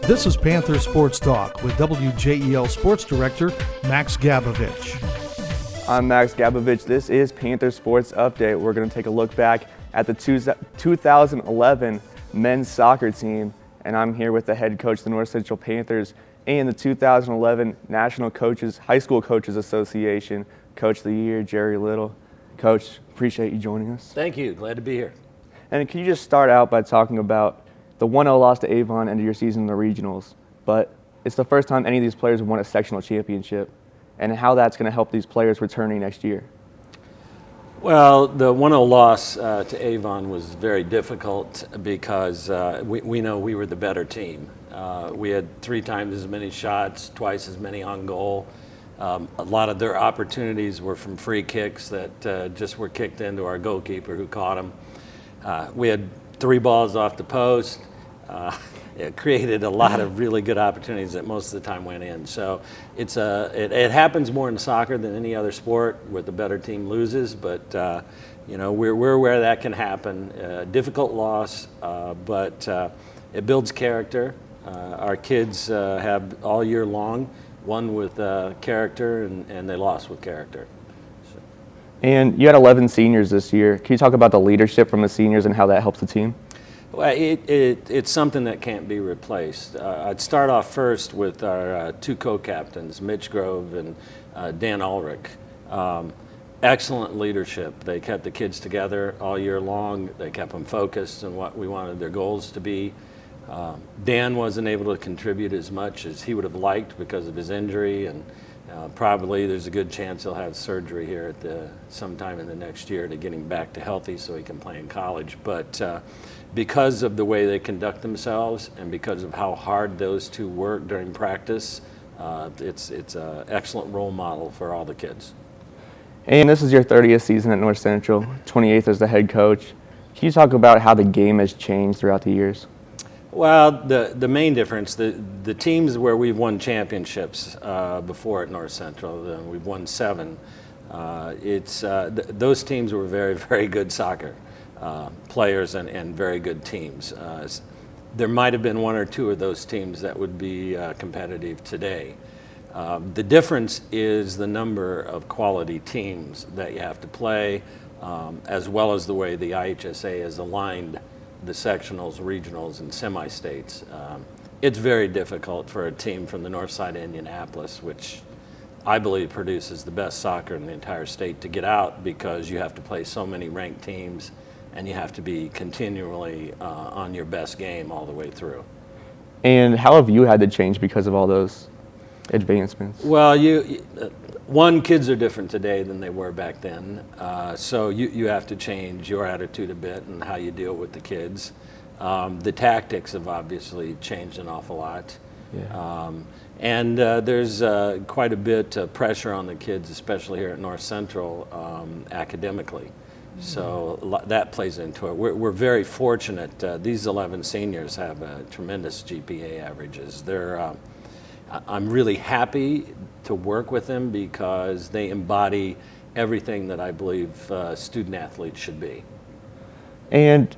This is Panther Sportstalk with WJEL Sports Director Max Gabovitch. I'm Max Gabovitch. This is Panther Sports Update. We're going to take a look back at the 2011 men's soccer team, and I'm here with the head coach of the North Central Panthers and the 2011 National High School Coaches Association Coach of the Year, Jerry Little. Coach, appreciate you joining us. Thank you. Glad to be here. And can you just start out by talking about the 1-0 loss to Avon end of your season in the regionals, but it's the first time any of these players have won a sectional championship, and how that's going to help these players returning next year? Well, the 1-0 loss to Avon was very difficult because we know we were the better team. We had 3 times as many shots, twice as many on goal. A lot of their opportunities were from free kicks that just were kicked into our goalkeeper who caught them. We had 3 balls off the post. It created a lot of really good opportunities that most of the time went in. So it happens more in soccer than any other sport where the better team loses, but we're where that can happen. Difficult loss, but it builds character. Our kids have all year long won with character, and they lost with character. So. And you had 11 seniors this year. Can you talk about the leadership from the seniors and how that helps the team? Well, it's something that can't be replaced. I'd start off first with our 2 co-captains, Mitch Grove and Dan Ulrich. Excellent leadership. They kept the kids together all year long. They kept them focused on what we wanted their goals to be. Dan wasn't able to contribute as much as he would have liked because of his injury, and probably there's a good chance he'll have surgery here at sometime in the next year to get him back to healthy so he can play in college. But because of the way they conduct themselves and because of how hard those 2 work during practice, it's an excellent role model for all the kids. And this is your 30th season at North Central, 28th as the head coach. Can you talk about how the game has changed throughout the years? Well, the main difference, the teams where we've won championships before at North Central, we've won 7. Those teams were very, very good soccer players and very good teams. There might have been 1 or 2 of those teams that would be competitive today. The difference is the number of quality teams that you have to play, as well as the way the IHSA has aligned the sectionals, regionals, and semi-states. It's very difficult for a team from the north side of Indianapolis, which I believe produces the best soccer in the entire state, to get out because you have to play so many ranked teams and you have to be continually on your best game all the way through. And how have you had to change because of all those advancements? Well, kids are different today than they were back then. So you have to change your attitude a bit and how you deal with the kids. The tactics have obviously changed an awful lot. Yeah. And there's quite a bit of pressure on the kids, especially here at North Central, academically. So that plays into it. We're very fortunate. These 11 seniors have tremendous GPA averages. I'm really happy to work with them because they embody everything that I believe student athletes should be. And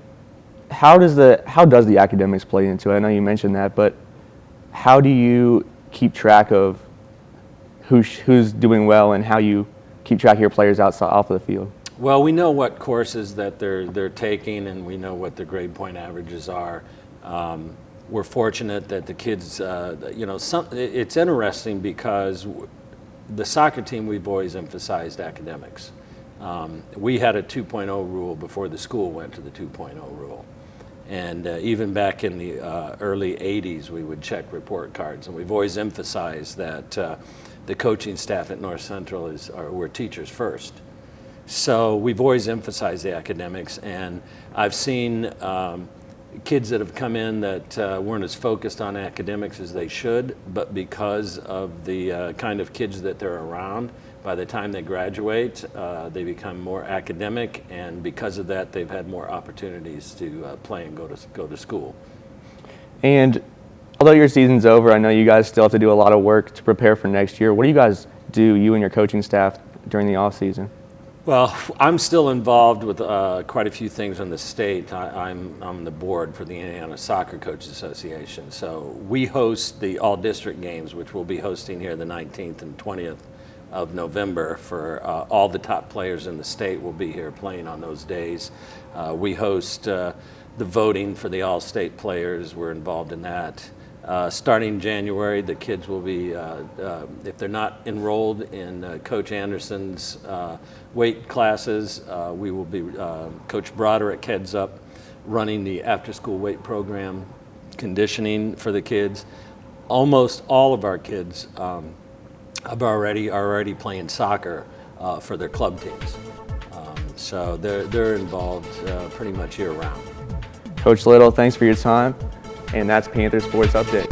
how does the academics play into it? I know you mentioned that, but how do you keep track of who's doing well and how you keep track of your players off of the field? Well, we know what courses that they're taking, and we know what their grade point averages are. We're fortunate that the kids, it's interesting because the soccer team, we've always emphasized academics. We had a 2.0 rule before the school went to the 2.0 rule. And even back in the early 80s, we would check report cards. And we've always emphasized that the coaching staff at North Central we're teachers first. So we've always emphasized the academics. And I've seen kids that have come in that weren't as focused on academics as they should, but because of the kind of kids that they're around, by the time they graduate, they become more academic, and because of that, they've had more opportunities to play and go to school. And although your season's over, I know you guys still have to do a lot of work to prepare for next year. What do you guys do, you and your coaching staff, during the off season? Well, I'm still involved with quite a few things in the state. I'm on the board for the Indiana Soccer Coaches Association. So we host the all-district games, which we'll be hosting here the 19th and 20th of November for all the top players in the state will be here playing on those days. We host the voting for the all-state players. We're involved in that. Starting January, the kids will be, if they're not enrolled in Coach Anderson's weight classes, we will be, Coach Broderick heads up running the after-school weight program, conditioning for the kids. Almost all of our kids are already playing soccer for their club teams. So they're involved pretty much year-round. Coach Little, thanks for your time. And that's Panther Sports Update.